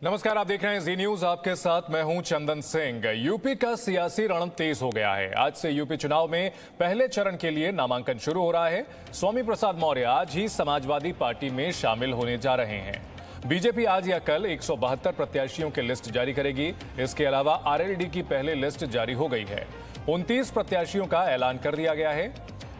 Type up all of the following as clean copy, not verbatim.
नमस्कार, आप देख रहे हैं जी न्यूज। आपके साथ मैं हूं चंदन सिंह। यूपी का सियासी रण तेज हो गया है। आज से यूपी चुनाव में पहले चरण के लिए नामांकन शुरू हो रहा है। स्वामी प्रसाद मौर्य आज ही समाजवादी पार्टी में शामिल होने जा रहे हैं। बीजेपी आज या कल 172 प्रत्याशियों की लिस्ट जारी करेगी। इसके अलावा आरएलडी की पहली लिस्ट जारी हो गई है। 29 प्रत्याशियों का ऐलान कर दिया गया है।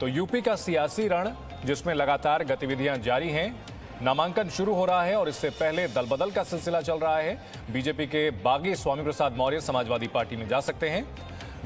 तो यूपी का सियासी रण, जिसमें लगातार गतिविधियां जारी हैं, नामांकन शुरू हो रहा है और इससे पहले दल बदल का सिलसिला चल रहा है। बीजेपी के बागी स्वामी प्रसाद मौर्य समाजवादी पार्टी में जा सकते हैं।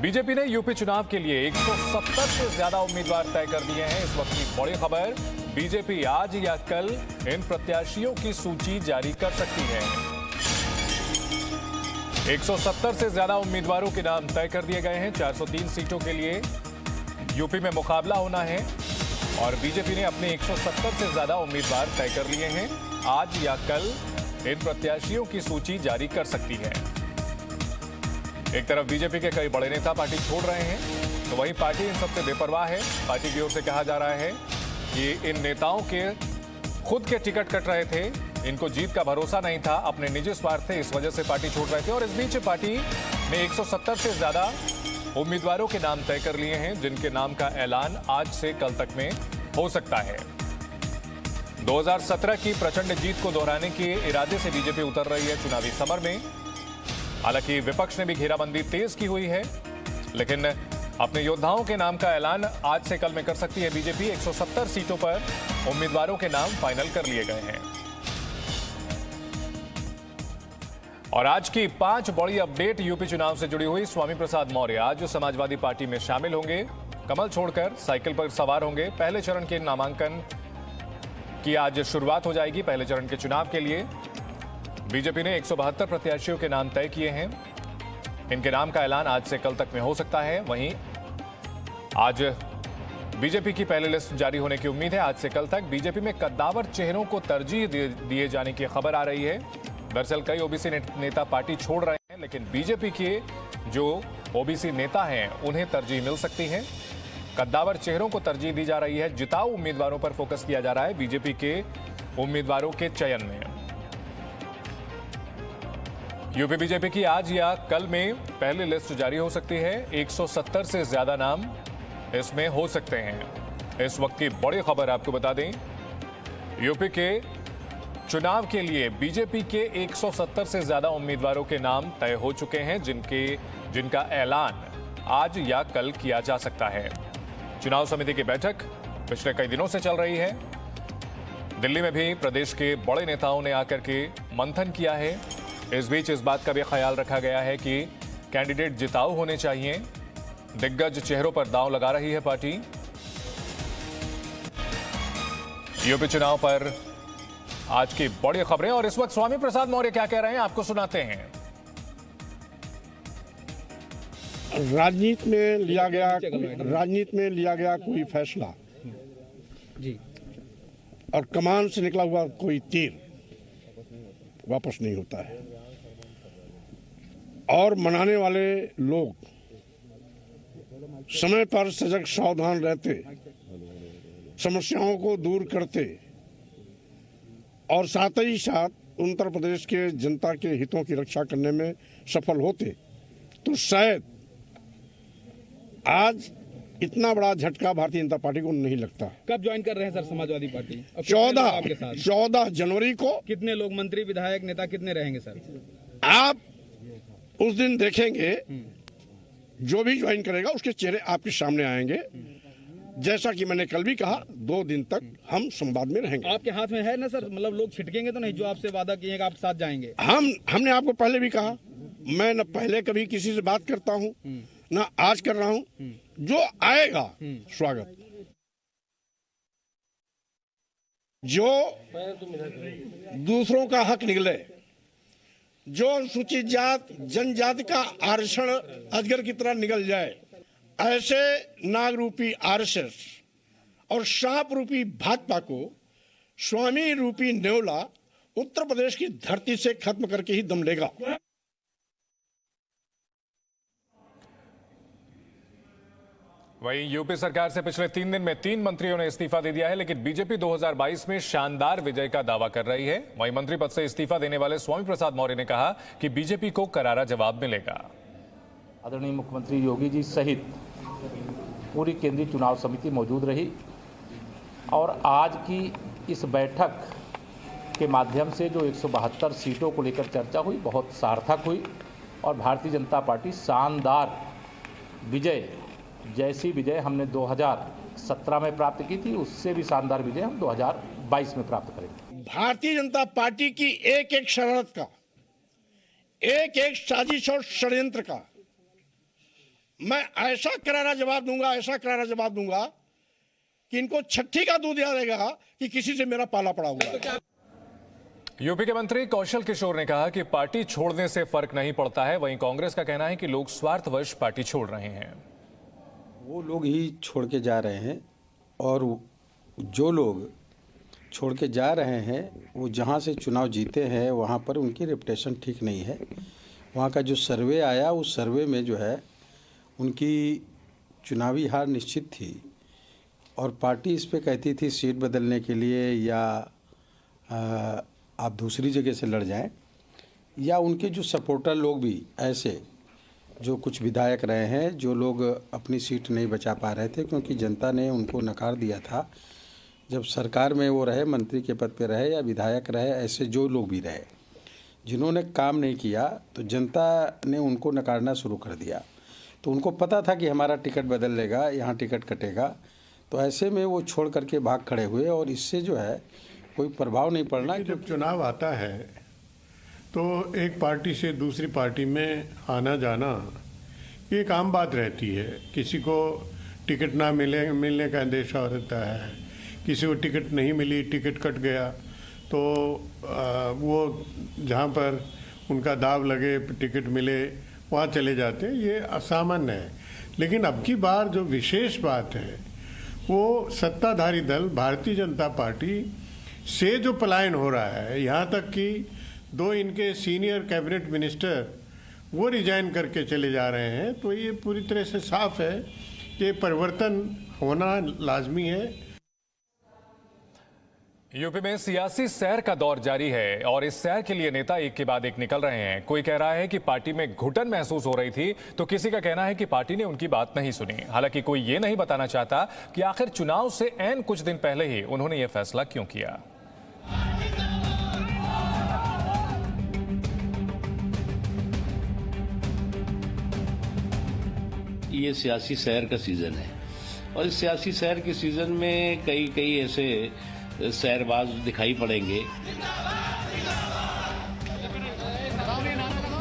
बीजेपी ने यूपी चुनाव के लिए 170 से ज्यादा उम्मीदवार तय कर दिए हैं। इस वक्त की बड़ी खबर, बीजेपी आज या कल इन प्रत्याशियों की सूची जारी कर सकती है। 170 से ज्यादा उम्मीदवारों के नाम तय कर दिए गए हैं। 403 सीटों के लिए यूपी में मुकाबला होना है और बीजेपी ने अपने 170 से ज्यादा उम्मीदवार तय कर लिए हैं। आज या कल इन प्रत्याशियों की सूची जारी कर सकती है। एक तरफ बीजेपी के कई बड़े नेता पार्टी छोड़ रहे हैं, तो वहीं पार्टी इन सबसे बेपरवाह है। पार्टी की ओर से कहा जा रहा है कि इन नेताओं के खुद के टिकट कट रहे थे, इनको जीत का भरोसा नहीं था, अपने निजी स्वार्थ थे, इस वजह से पार्टी छोड़ रहे थे। और इस बीच पार्टी ने 170 से ज्यादा उम्मीदवारों के नाम तय कर लिए हैं, जिनके नाम का ऐलान आज से कल तक में हो सकता है। 2017 की प्रचंड जीत को दोहराने के इरादे से बीजेपी उतर रही है चुनावी समर में। हालांकि विपक्ष ने भी घेराबंदी तेज की हुई है, लेकिन अपने योद्धाओं के नाम का ऐलान आज से कल में कर सकती है बीजेपी। 170 सीटों पर उम्मीदवारों के नाम फाइनल कर लिए गए हैं। और आज की 5 बड़ी अपडेट यूपी चुनाव से जुड़ी हुई। स्वामी प्रसाद मौर्य आज समाजवादी पार्टी में शामिल होंगे। कमल छोड़कर साइकिल पर सवार होंगे। पहले चरण के नामांकन की आज शुरुआत हो जाएगी। पहले चरण के चुनाव के लिए बीजेपी ने 172 प्रत्याशियों के नाम तय किए हैं। इनके नाम का ऐलान आज से कल तक में हो सकता है। वहीं आज बीजेपी की पहली लिस्ट जारी होने की उम्मीद है। आज से कल तक बीजेपी में कद्दावर चेहरों को तरजीह दिए जाने की खबर आ रही है। दरअसल कई ओबीसी नेता पार्टी छोड़ रहे हैं, लेकिन बीजेपी के जो ओबीसी नेता हैं उन्हें तरजीह मिल सकती है। कद्दावर चेहरों को तरजीह दी जा रही है। जिताऊ उम्मीदवारों पर फोकस किया जा रहा है बीजेपी के उम्मीदवारों के चयन में। यूपी बीजेपी की आज या कल में पहली लिस्ट जारी हो सकती है। 170 से ज्यादा नाम इसमें हो सकते हैं। इस वक्त की बड़ी खबर आपको बता दें, यूपी के चुनाव के लिए बीजेपी के 170 से ज्यादा उम्मीदवारों के नाम तय हो चुके हैं, जिनका ऐलान आज या कल किया जा सकता है। चुनाव समिति की बैठक पिछले कई दिनों से चल रही है। दिल्ली में भी प्रदेश के बड़े नेताओं ने आकर के मंथन किया है। इस बीच इस बात का भी ख्याल रखा गया है कि कैंडिडेट जिताऊ होने चाहिए। दिग्गज चेहरों पर दांव लगा रही है पार्टी। यूपी चुनाव पर आज की बड़ी खबरें। और इस वक्त स्वामी प्रसाद मौर्य क्या कह रहे हैं, आपको सुनाते हैं। राजनीति में लिया गया कोई फैसला जी, और कमान से निकला हुआ कोई तीर वापस नहीं होता है। और मनाने वाले लोग समय पर सजग सावधान रहते, समस्याओं को दूर करते और साथ ही साथ उत्तर प्रदेश के जनता के हितों की रक्षा करने में सफल होते, तो शायद आज इतना बड़ा झटका भारतीय जनता पार्टी को नहीं लगता। कब ज्वाइन कर रहे हैं सर समाजवादी पार्टी? 14 जनवरी को। कितने लोग, मंत्री, विधायक, नेता कितने रहेंगे सर? आप उस दिन देखेंगे, जो भी ज्वाइन करेगा उसके चेहरे आपके सामने आएंगे। जैसा कि मैंने कल भी कहा, 2 दिन तक हम संवाद में रहेंगे। आपके हाथ में है ना सर, मतलब लोग छिटकेंगे तो नहीं जो आपसे वादा किए आप साथ जाएंगे? हमने आपको पहले भी कहा, मैं न पहले कभी किसी से बात करता हूं, ना आज कर रहा हूं। जो आएगा स्वागत। जो दूसरों का हक निकले, जो अनुसूचित जात जनजाति का आरक्षण अजगर की तरह निकल जाए, ऐसे नाग रूपी आरएसएस और सांप रूपी भाजपा को स्वामी रूपी नेवला उत्तर प्रदेश की धरती से खत्म करके ही दम लेगा। वहीं यूपी सरकार से पिछले 3 दिन में 3 मंत्रियों ने इस्तीफा दे दिया है, लेकिन बीजेपी 2022 में शानदार विजय का दावा कर रही है। वहीं मंत्री पद से इस्तीफा देने वाले स्वामी प्रसाद मौर्य ने कहा कि बीजेपी को करारा जवाब मिलेगा। आदरणीय मुख्यमंत्री योगी जी सहित पूरी केंद्रीय चुनाव समिति मौजूद रही और आज की इस बैठक के माध्यम से जो 172 सीटों को लेकर चर्चा हुई बहुत सार्थक हुई और भारतीय जनता पार्टी शानदार विजय, जैसी विजय हमने 2017 में प्राप्त की थी उससे भी शानदार विजय हम 2022 में प्राप्त करेंगे। भारतीय जनता पार्टी की एक एक शरारत का, एक एक साजिश और षड्यंत्र का मैं ऐसा करारा जवाब दूंगा कि इनको छठी का दूध याद आएगा कि किसी से मेरा पाला पड़ा हुआ। यूपी के मंत्री कौशल किशोर ने कहा कि पार्टी छोड़ने से फर्क नहीं पड़ता है। वहीं कांग्रेस का कहना है कि लोग स्वार्थवश पार्टी छोड़ रहे हैं। वो लोग ही छोड़ के जा रहे हैं और जो लोग छोड़ के जा रहे हैं वो जहाँ से चुनाव जीते हैं वहाँ पर उनकी रेपुटेशन ठीक नहीं है। वहाँ का जो सर्वे आया उस सर्वे में जो है उनकी चुनावी हार निश्चित थी और पार्टी इस पे कहती थी सीट बदलने के लिए या आप दूसरी जगह से लड़ जाएं, या उनके जो सपोर्टर लोग भी ऐसे जो कुछ विधायक रहे हैं जो लोग अपनी सीट नहीं बचा पा रहे थे क्योंकि जनता ने उनको नकार दिया था। जब सरकार में वो रहे, मंत्री के पद पे रहे या विधायक रहे, ऐसे जो लोग भी रहे जिन्होंने काम नहीं किया तो जनता ने उनको नकारना शुरू कर दिया। तो उनको पता था कि हमारा टिकट बदल लेगा, यहाँ टिकट कटेगा, तो ऐसे में वो छोड़ करके भाग खड़े हुए और इससे जो है कोई प्रभाव नहीं पड़ना। जब चुनाव आता है तो एक पार्टी से दूसरी पार्टी में आना जाना ये एक आम बात रहती है। किसी को टिकट ना मिलने का अंदेशा रहता है, किसी को टिकट नहीं मिली, टिकट कट गया तो वो जहाँ पर उनका दाव लगे टिकट मिले वहाँ चले जाते हैं। ये असामान्य है। लेकिन अब की बार जो विशेष बात है वो सत्ताधारी दल भारतीय जनता पार्टी से जो पलायन हो रहा है, यहाँ तक कि 2 इनके सीनियर कैबिनेट मिनिस्टर वो रिजाइन करके चले जा रहे हैं, तो ये पूरी तरह से साफ है कि परिवर्तन होना लाजमी है। यूपी में सियासी सैर का दौर जारी है और इस सैर के लिए नेता एक के बाद एक निकल रहे हैं। कोई कह रहा है कि पार्टी में घुटन महसूस हो रही थी तो किसी का कहना है कि पार्टी ने उनकी बात नहीं सुनी। हालांकि कोई ये नहीं बताना चाहता कि आखिर चुनाव से ऐन कुछ दिन पहले ही उन्होंने ये फैसला क्यों किया। ये सियासी सैर का सीजन है और इस सियासी सैर के सीजन में कई ऐसे सैरबाज दिखाई पड़ेंगे।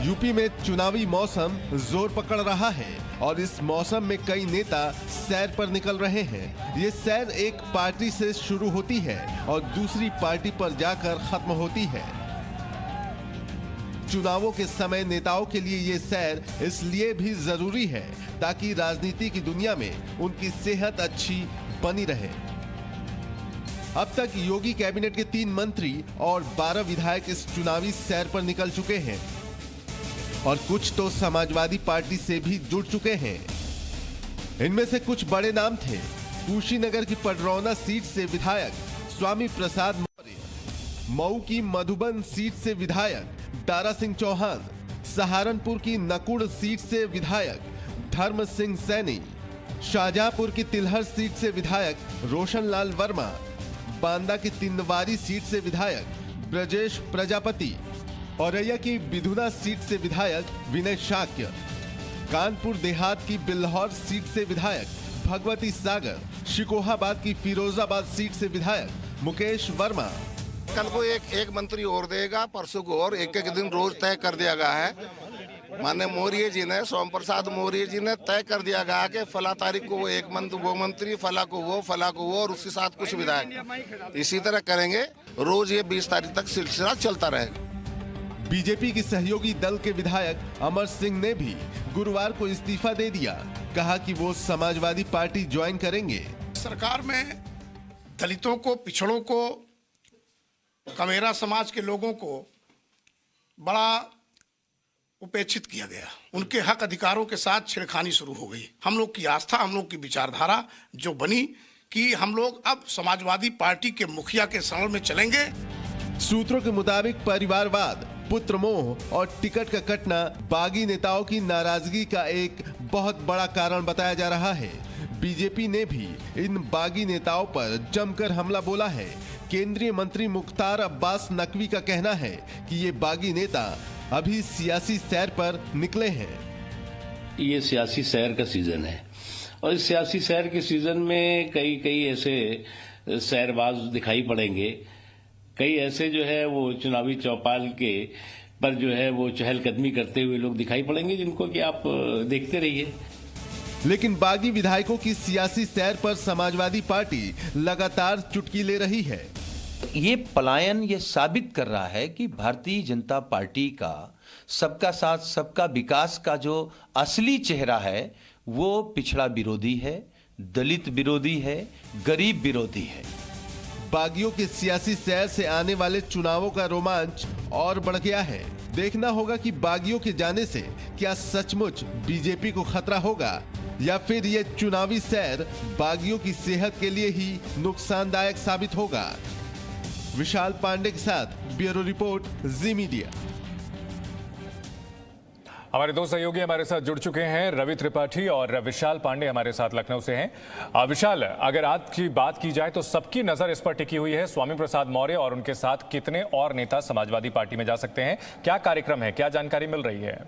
यूपी में चुनावी मौसम जोर पकड़ रहा है और इस मौसम में कई नेता सैर पर निकल रहे हैं। ये सैर एक पार्टी से शुरू होती है और दूसरी पार्टी पर जाकर खत्म होती है। चुनावों के समय नेताओं के लिए ये सैर इसलिए भी जरूरी है ताकि राजनीति की दुनिया में उनकी सेहत अच्छी बनी रहे। अब तक योगी कैबिनेट के 3 मंत्री और 12 विधायक इस चुनावी सैर पर निकल चुके हैं और कुछ तो समाजवादी पार्टी से भी जुड़ चुके हैं। इनमें से कुछ बड़े नाम थे। कुशीनगर की पडरौना सीट से विधायक स्वामी प्रसाद मौर्य, मऊ की मधुबन सीट से विधायक दारा सिंह चौहान, सहारनपुर की नकुड़ सीट से विधायक धर्म सिंह सैनी, शाहजहांपुर की तिलहर सीट से विधायक रोशन लाल वर्मा, बांदा की तिंदवारी सीट से विधायक ब्रजेश प्रजापति, औरैया की बिधुना सीट से विधायक विनय शाक्य, कानपुर देहात की बिल्हौर सीट से विधायक भगवती सागर, शिकोहाबाद की फिरोजाबाद सीट से विधायक मुकेश वर्मा। कल को एक मंत्री और देगा, परसों को और एक दिन रोज तय कर दिया गया है। माननीय मौर्य जी ने, सोम प्रसाद मौर्य जी ने तय कर दिया गया कि फला तारीख को वो मंत्री, फला को वो और उसके साथ कुछ विधायक। इसी तरह करेंगे, रोज ये 20 तारीख तक सिलसिला चलता रहेगा। बीजेपी की सहयोगी दल के विधायक अमर सिंह ने भी गुरुवार को इस्तीफा दे दिया। कहा कि वो समाजवादी पार्टी ज्वाइन करेंगे। सरकार में दलितों को, पिछड़ों को, कमेरा समाज के लोगों को बड़ा उपेक्षित किया गया, उनके हक अधिकारों के साथ छेड़खानी शुरू हो गई। हम लोग की आस्था, हम लोग की विचारधारा जो बनी कि हम लोग अब समाजवादी पार्टी के मुखिया के शरण में चलेंगे। सूत्रों के मुताबिक परिवारवाद, पुत्र मोह और टिकट का कटना बागी नेताओं की नाराजगी का एक बहुत बड़ा कारण बताया जा रहा है। बीजेपी ने भी इन बागी नेताओं पर जमकर हमला बोला है। केंद्रीय मंत्री मुख्तार अब्बास नकवी का कहना है कि ये बागी नेता अभी सियासी सैर पर निकले हैं। ये सियासी सैर का सीजन है और इस सियासी सैर के सीजन में कई ऐसे सैरबाज दिखाई पड़ेंगे। कई ऐसे जो है वो चुनावी चौपाल के पर जो है वो चहलकदमी करते हुए लोग दिखाई पड़ेंगे, जिनको कि आप देखते रहिए। लेकिन बागी विधायकों की सियासी सैर पर समाजवादी पार्टी लगातार चुटकी ले रही है। ये पलायन ये साबित कर रहा है कि भारतीय जनता पार्टी का सबका साथ सबका विकास का जो असली चेहरा है वो पिछड़ा विरोधी है, दलित विरोधी है, गरीब विरोधी है। बागियों के सियासी सैर से आने वाले चुनावों का रोमांच और बढ़ गया है। देखना होगा कि बागियों के जाने से क्या सचमुच बीजेपी को खतरा होगा या फिर ये चुनावी सैर बागियों की सेहत के लिए ही नुकसानदायक साबित होगा। विशाल पांडे के साथ ब्यूरो रिपोर्ट, जी मीडिया। हमारे दो सहयोगी हमारे साथ जुड़ चुके हैं, रवि त्रिपाठी और विशाल पांडे हमारे साथ लखनऊ से हैं। विशाल, अगर आज की बात की जाए तो सबकी नजर इस पर टिकी हुई है, स्वामी प्रसाद मौर्य और उनके साथ कितने और नेता समाजवादी पार्टी में जा सकते हैं, क्या कार्यक्रम है, क्या जानकारी मिल रही है?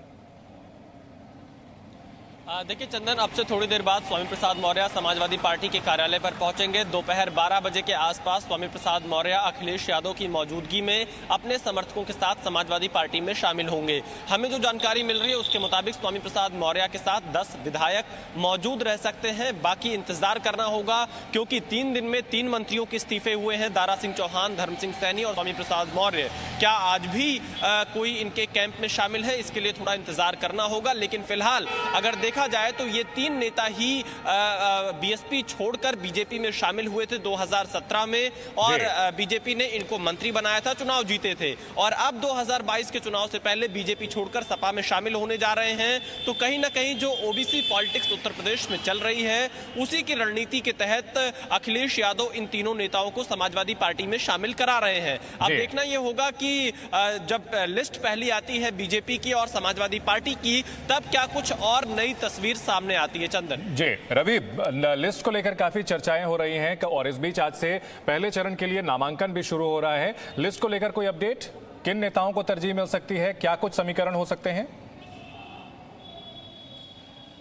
देखिए चंदन, अब से थोड़ी देर बाद स्वामी प्रसाद मौर्य समाजवादी पार्टी के कार्यालय पर पहुंचेंगे। दोपहर 12 बजे के आसपास स्वामी प्रसाद मौर्य अखिलेश यादव की मौजूदगी में अपने समर्थकों के साथ समाजवादी पार्टी में शामिल होंगे। हमें जो जानकारी मिल रही है उसके मुताबिक स्वामी प्रसाद मौर्य के साथ 10 विधायक मौजूद रह सकते हैं। बाकी इंतजार करना होगा, क्योंकि 3 दिन में 3 मंत्रियों के इस्तीफे हुए हैं, दारा सिंह चौहान, धर्म सिंह सैनी और स्वामी प्रसाद मौर्य। क्या आज भी कोई इनके कैंप में शामिल है, इसके लिए थोड़ा इंतजार करना होगा। लेकिन फिलहाल अगर देखा जाए तो ये 3 नेता ही बीएसपी छोड़कर बीजेपी में शामिल हुए थे 2017 में, और बीजेपी ने इनको मंत्री बनाया था, चुनाव जीते थे, और अब 2022 के चुनाव से पहले बीजेपी छोड़कर सपा में शामिल होने जा रहे हैं। तो कहीं ना कहीं जो ओबीसी पॉलिटिक्स उत्तर प्रदेश में चल रही है उसी की रणनीति के तहत अखिलेश यादव इन तीनों नेताओं को समाजवादी पार्टी में शामिल करा रहे हैं। अब देखना यह होगा कि जब लिस्ट पहली आती है बीजेपी की और समाजवादी पार्टी की, तब क्या कुछ और नई तस्वीर सामने आती है। चंदन जी, रवि, लिस्ट को लेकर काफी चर्चाएं हो रही हैं और इस बीच आज से पहले चरण के लिए नामांकन भी शुरू हो रहा है। लिस्ट को लेकर कोई अपडेट, किन नेताओं को तरजीह मिल सकती है, क्या कुछ समीकरण हो सकते हैं?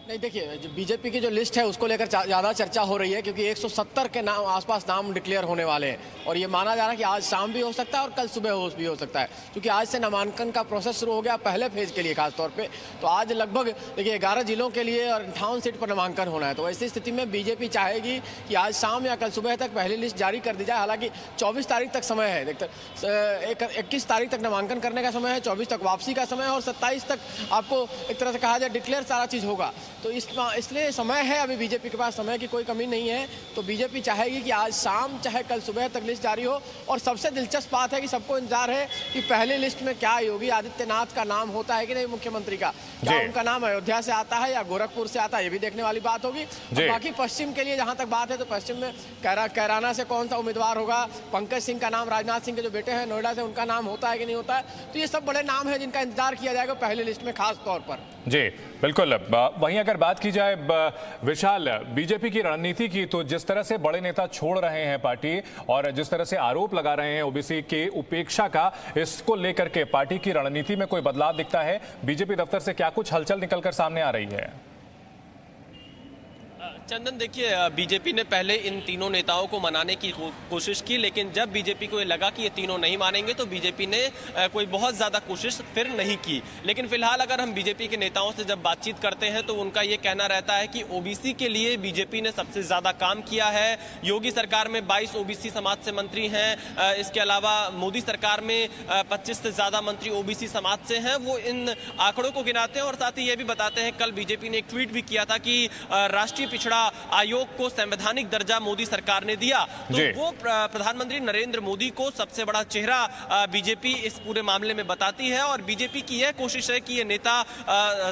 नहीं, देखिए, जो बीजेपी की जो लिस्ट है उसको लेकर ज़्यादा चर्चा हो रही है, क्योंकि 170 के नाम आसपास नाम डिक्लेयर होने वाले हैं और ये माना जा रहा है कि आज शाम भी हो सकता है और कल सुबह भी हो सकता है, क्योंकि आज से नामांकन का प्रोसेस शुरू हो गया पहले फेज के लिए खास तौर पे। तो आज लगभग देखिए 11 जिलों के लिए और 58 सीट पर नामांकन होना है। तो ऐसी स्थिति में बीजेपी चाहेगी कि आज शाम या कल सुबह तक पहली लिस्ट जारी कर दी जाए। हालांकि 24 तारीख तक समय है, 21 तारीख तक नामांकन करने का समय है, 24 तक वापसी का समय है और 27 तक आपको एक तरह से कहा जाए डिक्लेयर सारा चीज़ होगा। तो इसलिए समय है, अभी बीजेपी के पास समय की कोई कमी नहीं है। तो बीजेपी चाहेगी कि आज शाम चाहे कल सुबह तक लिस्ट जारी हो। और सबसे दिलचस्प बात है कि सबको इंतजार है कि पहले लिस्ट में क्या योगी आदित्यनाथ का नाम होता है कि नहीं, मुख्यमंत्री का, क्या उनका नाम अयोध्या से आता है या गोरखपुर से आता है, ये भी देखने वाली बात होगी। बाकी पश्चिम के लिए जहां तक बात है तो पश्चिम में कैराना से कौन सा उम्मीदवार होगा, पंकज सिंह का नाम, राजनाथ सिंह के जो बेटे हैं नोएडा से, उनका नाम होता है कि नहीं होता है। तो ये सब बड़े नाम है जिनका इंतजार किया जाएगा पहले लिस्ट में खास तौर पर। जी बिल्कुल। वहीं अगर बात की जाए विशाल, बीजेपी की रणनीति की, तो जिस तरह से बड़े नेता छोड़ रहे हैं पार्टी और जिस तरह से आरोप लगा रहे हैं ओबीसी के उपेक्षा का, इसको लेकर के पार्टी की रणनीति में कोई बदलाव दिखता है? बीजेपी दफ्तर से क्या कुछ हलचल निकलकर सामने आ रही है? चंदन, देखिए, बीजेपी ने पहले इन तीनों नेताओं को मनाने की कोशिश की, लेकिन जब बीजेपी को ये लगा कि ये तीनों नहीं मानेंगे तो बीजेपी ने कोई बहुत ज़्यादा कोशिश फिर नहीं की। लेकिन फिलहाल अगर हम बीजेपी के नेताओं से जब बातचीत करते हैं तो उनका ये कहना रहता है कि ओबीसी के लिए बीजेपी ने सबसे ज़्यादा काम किया है। योगी सरकार में 22 ओबीसी समाज से मंत्री हैं, इसके अलावा मोदी सरकार में 25 से ज़्यादा मंत्री ओबीसी समाज से हैं। वो इन आंकड़ों को गिनाते हैं और साथ ही ये भी बताते हैं, कल बीजेपी ने एक ट्वीट भी किया था कि राष्ट्रीय पिछड़ा आयोग को संवैधानिक दर्जा मोदी सरकार ने दिया, तो वो प्रधानमंत्री नरेंद्र मोदी को सबसे बड़ा चेहरा बीजेपी इस पूरे मामले में बताती है। और बीजेपी की यह कोशिश है कि ये नेता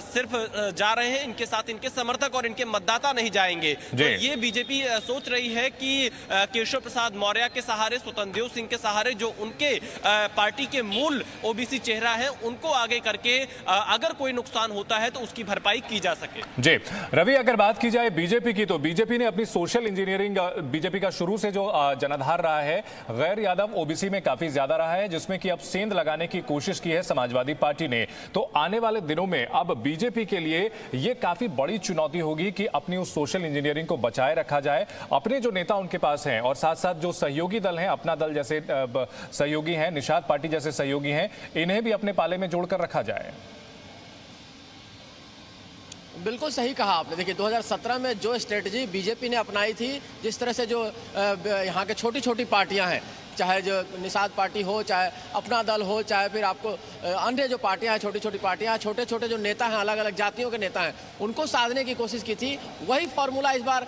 सिर्फ जा रहे हैं, इनके साथ इनके समर्थक और इनके मतदाता नहीं जाएंगे। तो ये बीजेपी सोच रही है कि केशव प्रसाद मौर्य के सहारे, स्वतंत्र देव सिंह के सहारे, जो उनके पार्टी के मूल ओबीसी चेहरा है, उनको आगे करके अगर कोई नुकसान होता है तो उसकी भरपाई की जा सके। जी रवि, अगर बात की जाए बीजेपी की, तो बीजेपी ने अपनी सोशल इंजीनियरिंग, बीजेपी का शुरू से जो जनाधार रहा है गैर यादव ओबीसी में काफी ज्यादा रहा है, जिसमें कि अब सेंध लगाने की कोशिश की है समाजवादी पार्टी ने। तो आने वाले दिनों में अब बीजेपी के लिए यह काफी बड़ी चुनौती होगी कि अपनी उस सोशल इंजीनियरिंग को बचाए रखा जाए, अपने जो नेता उनके पास हैं और साथ साथ जो सहयोगी दल हैं, अपना दल जैसे सहयोगी हैं, निषाद पार्टी जैसे सहयोगी हैं, इन्हें भी अपने पाले में जोड़कर रखा जाए। बिल्कुल सही कहा आपने। देखिए 2017 में जो स्ट्रेटजी बीजेपी ने अपनाई थी, जिस तरह से जो यहाँ के छोटी छोटी पार्टियां हैं, चाहे जो निषाद पार्टी हो, चाहे अपना दल हो, चाहे फिर आपको अन्य जो पार्टियां हैं, छोटी छोटी पार्टियां, छोटे छोटे जो नेता हैं, अलग अलग जातियों के नेता हैं, उनको साधने की कोशिश की थी। वही फॉर्मूला इस बार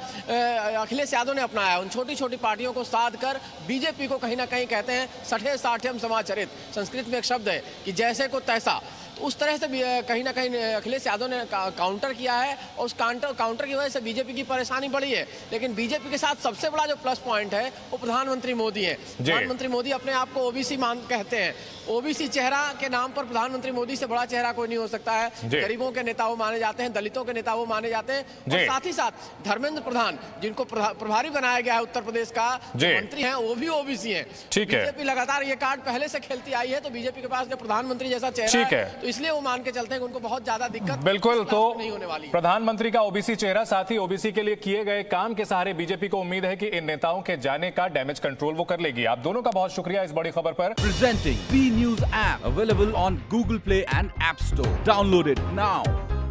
अखिलेश यादव ने अपनाया। उन छोटी छोटी पार्टियों को साध कर बीजेपी को कहीं ना कहीं कहते हैं सठे साठ्यम समाचरित, संस्कृत में एक शब्द है कि जैसे को तैसा, उस तरह से कहीं ना कहीं अखिलेश यादव ने काउंटर किया है और उस काउंटर की वजह से बीजेपी की परेशानी बढ़ी है। लेकिन बीजेपी के साथ सबसे बड़ा जो प्लस पॉइंट है वो प्रधानमंत्री मोदी है। प्रधानमंत्री मोदी अपने आप को ओबीसी कहते हैं। ओबीसी चेहरा के नाम पर प्रधानमंत्री मोदी से बड़ा चेहरा कोई नहीं हो सकता है। गरीबों के नेता वो माने जाते हैं, दलितों के नेता वो माने जाते हैं, और साथ ही साथ धर्मेंद्र प्रधान, जिनको प्रभारी बनाया गया है उत्तर प्रदेश का, मंत्री है, वो भी ओबीसी है। बीजेपी लगातार ये कार्ड पहले से खेलती आई है, तो बीजेपी के पास जो प्रधानमंत्री जैसा चेहरा है, तो इसलिए वो मान के चलते हैं कि उनको बहुत ज्यादा दिक्कत बिल्कुल तो नहीं होने वाली। प्रधानमंत्री का ओबीसी चेहरा, साथ ही ओबीसी के लिए किए गए काम के सहारे बीजेपी को उम्मीद है कि इन नेताओं के जाने का डैमेज कंट्रोल वो कर लेगी। आप दोनों का बहुत शुक्रिया इस बड़ी खबर पर। Presenting B News app available on Google Play and App Store. Download it now.